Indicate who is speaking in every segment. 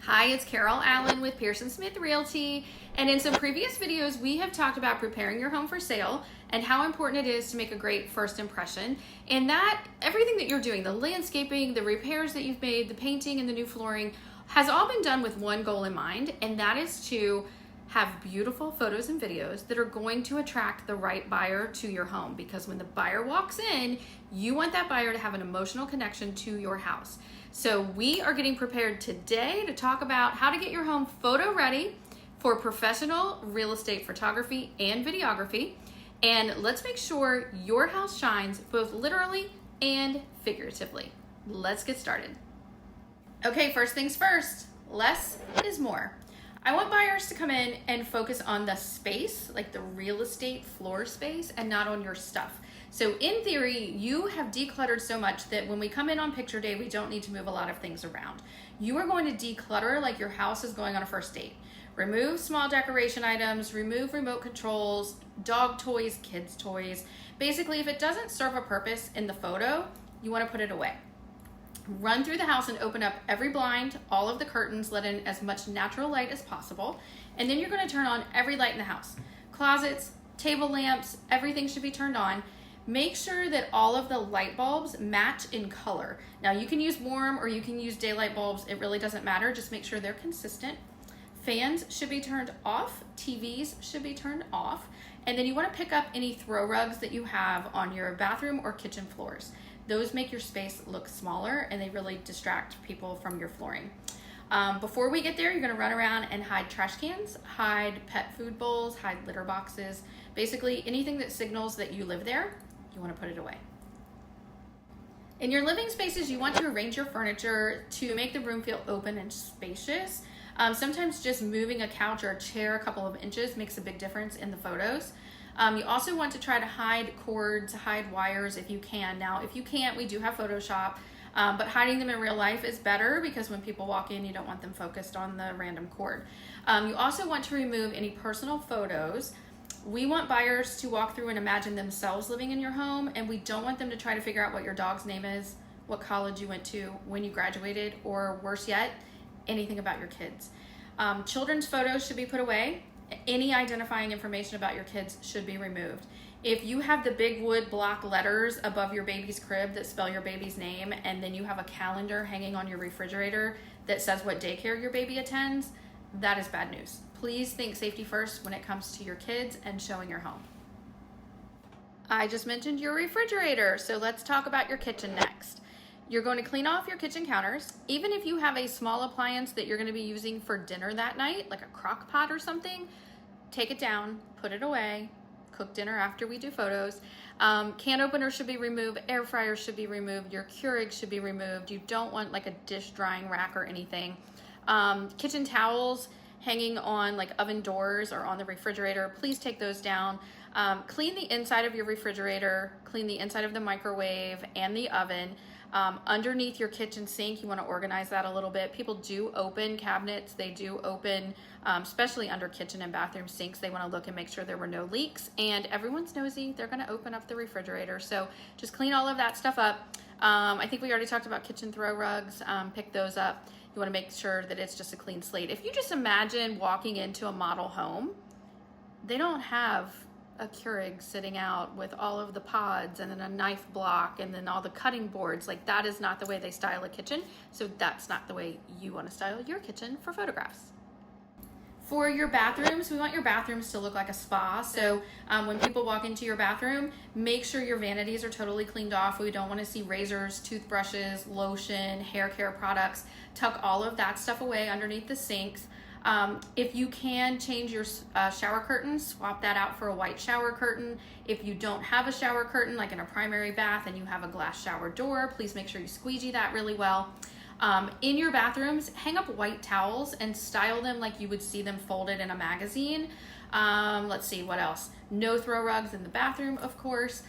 Speaker 1: Hi, it's Karyl Allen with Pearson Smith Realty, and in some previous videos we have talked about preparing your home for sale and how important it is to make a great first impression, and that everything that you're doing, the landscaping, the repairs that you've made, the painting and the new flooring, has all been done with one goal in mind, and that is to have beautiful photos and videos that are going to attract the right buyer to your home, because when the buyer walks in, you want that buyer to have an emotional connection to your house. So we are getting prepared today to talk about how to get your home photo ready for professional real estate photography and videography. And let's make sure your house shines both literally and figuratively. Let's get started. Okay, first things first, less is more. I want buyers to come in and focus on the space, like the real estate floor space, and not on your stuff. So in theory, you have decluttered so much that when we come in on picture day, we don't need to move a lot of things around. You are going to declutter like your house is going on a first date. Remove small decoration items, remove remote controls, dog toys, kids' toys. Basically, if it doesn't serve a purpose in the photo, you want to put it away. Run through the house and open up every blind, all of the curtains, let in as much natural light as possible, and then you're going to turn on every light in the house. Closets, table lamps, everything should be turned on. Make sure that all of the light bulbs match in color. Now you can use warm or you can use daylight bulbs, it really doesn't matter, just make sure they're consistent. Fans should be turned off, TVs should be turned off, and then you want to pick up any throw rugs that you have on your bathroom or kitchen floors. Those make your space look smaller and they really distract people from your flooring. Before we get there, you're going to run around and hide trash cans, hide pet food bowls, hide litter boxes. Basically anything that signals that you live there, you want to put it away. In your living spaces, you want to arrange your furniture to make the room feel open and spacious. Sometimes just moving a couch or a chair a couple of inches makes a big difference in the photos. You also want to try to hide cords, hide wires if you can. Now, if you can't, we do have Photoshop, but hiding them in real life is better because when people walk in, you don't want them focused on the random cord. You also want to remove any personal photos. We want buyers to walk through and imagine themselves living in your home, and we don't want them to try to figure out what your dog's name is, what college you went to, when you graduated, or worse yet, anything about your kids. Children's photos should be put away. Any identifying information about your kids should be removed. If you have the big wood block letters above your baby's crib that spell your baby's name, and then you have a calendar hanging on your refrigerator that says what daycare your baby attends, that is bad news. Please think safety first when it comes to your kids and showing your home. I just mentioned your refrigerator, so let's talk about your kitchen next. You're going to clean off your kitchen counters. Even if you have a small appliance that you're going to be using for dinner that night, like a crock pot or something, take it down, put it away, cook dinner after we do photos. Can openers should be removed, air fryers should be removed, your Keurig should be removed. You don't want like a dish drying rack or anything. Kitchen towels hanging on like oven doors or on the refrigerator, please take those down. Clean the inside of your refrigerator, clean the inside of the microwave and the oven. Underneath your kitchen sink, you want to organize that a little bit. People do open cabinets, they do open, especially under kitchen and bathroom sinks. They want to look and make sure there were no leaks, and everyone's nosy, they're going to open up the refrigerator. So just clean all of that stuff up. I think we already talked about kitchen throw rugs, pick those up. You want to make sure that it's just a clean slate. If you just imagine walking into a model home, they don't have a Keurig sitting out with all of the pods and then a knife block and then all the cutting boards. Like, that is not the way they style a kitchen. So that's not the way you want to style your kitchen for photographs. For your bathrooms, we want your bathrooms to look like a spa. So when people walk into your bathroom, make sure your vanities are totally cleaned off. We don't want to see razors, toothbrushes, lotion, hair care products. Tuck all of that stuff away underneath the sinks. If you can change your shower curtains, swap that out for a white shower curtain. If you don't have a shower curtain, like in a primary bath, and you have a glass shower door, please make sure you squeegee that really well. In your bathrooms, hang up white towels and style them like you would see them folded in a magazine. Let's see, what else? No throw rugs in the bathroom, of course.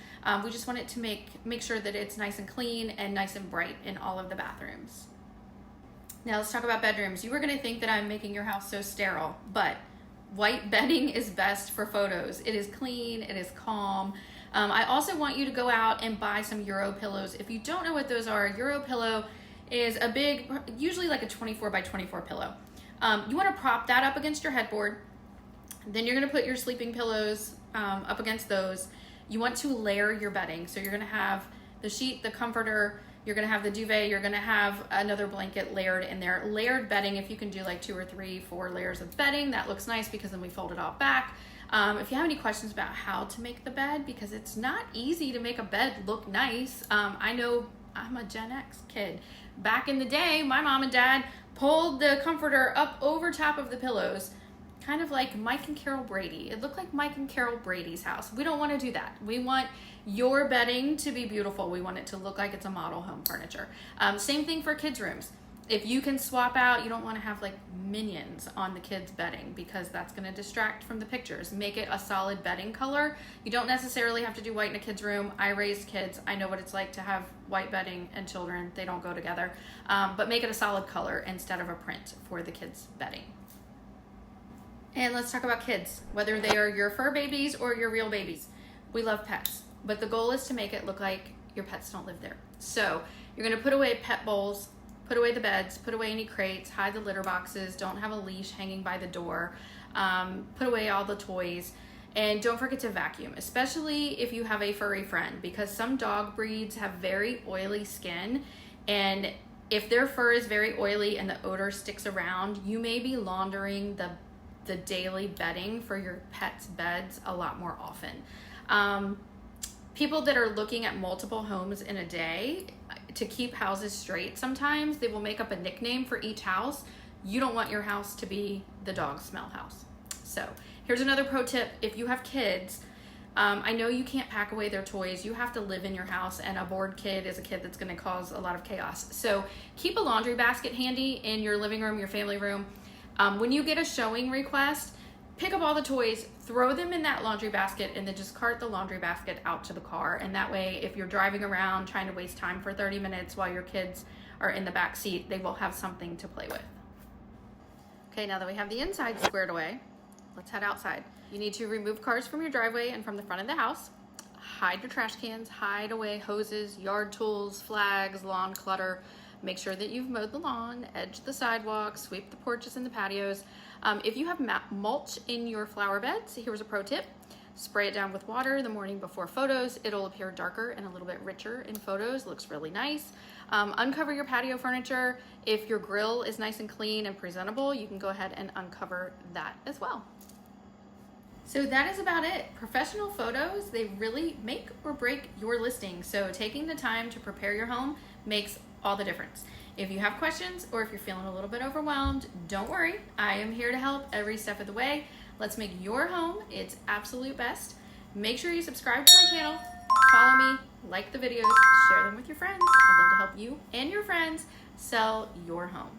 Speaker 1: We just want it to make sure that it's nice and clean and nice and bright in all of the bathrooms. Now let's talk about bedrooms. You were gonna think that I'm making your house so sterile, but white bedding is best for photos. It is clean, it is calm. I also want you to go out and buy some Euro pillows. If you don't know what those are, Euro pillow is a big, usually like a 24 by 24 pillow. You want to prop that up against your headboard. Then you're going to put your sleeping pillows up against those. You want to layer your bedding. So you're going to have the sheet, the comforter, you're going to have the duvet, you're going to have another blanket layered in there. Layered bedding, if you can do like 2 or 3, 4 layers of bedding, that looks nice because then we fold it all back. If you have any questions about how to make the bed, because it's not easy to make a bed look nice. I know I'm a Gen X kid. Back in the day, my mom and dad pulled the comforter up over top of the pillows, kind of like Mike and Carol Brady. It looked like Mike and Carol Brady's house. We don't want to do that. We want your bedding to be beautiful. We want it to look like it's a model home furniture. Same thing for kids' rooms. If you can swap out, you don't want to have like minions on the kids' bedding because that's going to distract from the pictures. Make it a solid bedding color. You don't necessarily have to do white in a kid's room. I raised kids. I know what it's like to have white bedding and children. They don't go together. But make it a solid color instead of a print for the kids' bedding. And let's talk about kids, whether they are your fur babies or your real babies. We love pets, but the goal is to make it look like your pets don't live there. So you're going to put away pet bowls, put away the beds, put away any crates, hide the litter boxes, don't have a leash hanging by the door, put away all the toys, and don't forget to vacuum, especially if you have a furry friend, because some dog breeds have very oily skin, and if their fur is very oily and the odor sticks around, you may be laundering the daily bedding for your pet's beds a lot more often. People that are looking at multiple homes in a day to keep houses straight, sometimes they will make up a nickname for each house. You don't want your house to be the dog smell house. So here's another pro tip. If you have kids, I know you can't pack away their toys. You have to live in your house, and a bored kid is a kid that's going to cause a lot of chaos. So keep a laundry basket handy in your living room, your family room. When you get a showing request, pick up all the toys, throw them in that laundry basket, and then just cart the laundry basket out to the car. And that way, if you're driving around trying to waste time for 30 minutes while your kids are in the back seat, they will have something to play with. Okay, now that we have the inside squared away, let's head outside. You need to remove cars from your driveway and from the front of the house. Hide your trash cans, hide away hoses, yard tools, flags, lawn clutter. Make sure that you've mowed the lawn, edged the sidewalk, sweep the porches and the patios. If you have mulch in your flower beds, here's a pro tip. Spray it down with water the morning before photos. It'll appear darker and a little bit richer in photos. Looks really nice. Uncover your patio furniture. If your grill is nice and clean and presentable, you can go ahead and uncover that as well. So that is about it. Professional photos, they really make or break your listing. So taking the time to prepare your home makes all the difference. If you have questions or if you're feeling a little bit overwhelmed, don't worry. I am here to help every step of the way. Let's make your home its absolute best. Make sure you subscribe to my channel, follow me, like the videos, share them with your friends. I'd love to help you and your friends sell your home.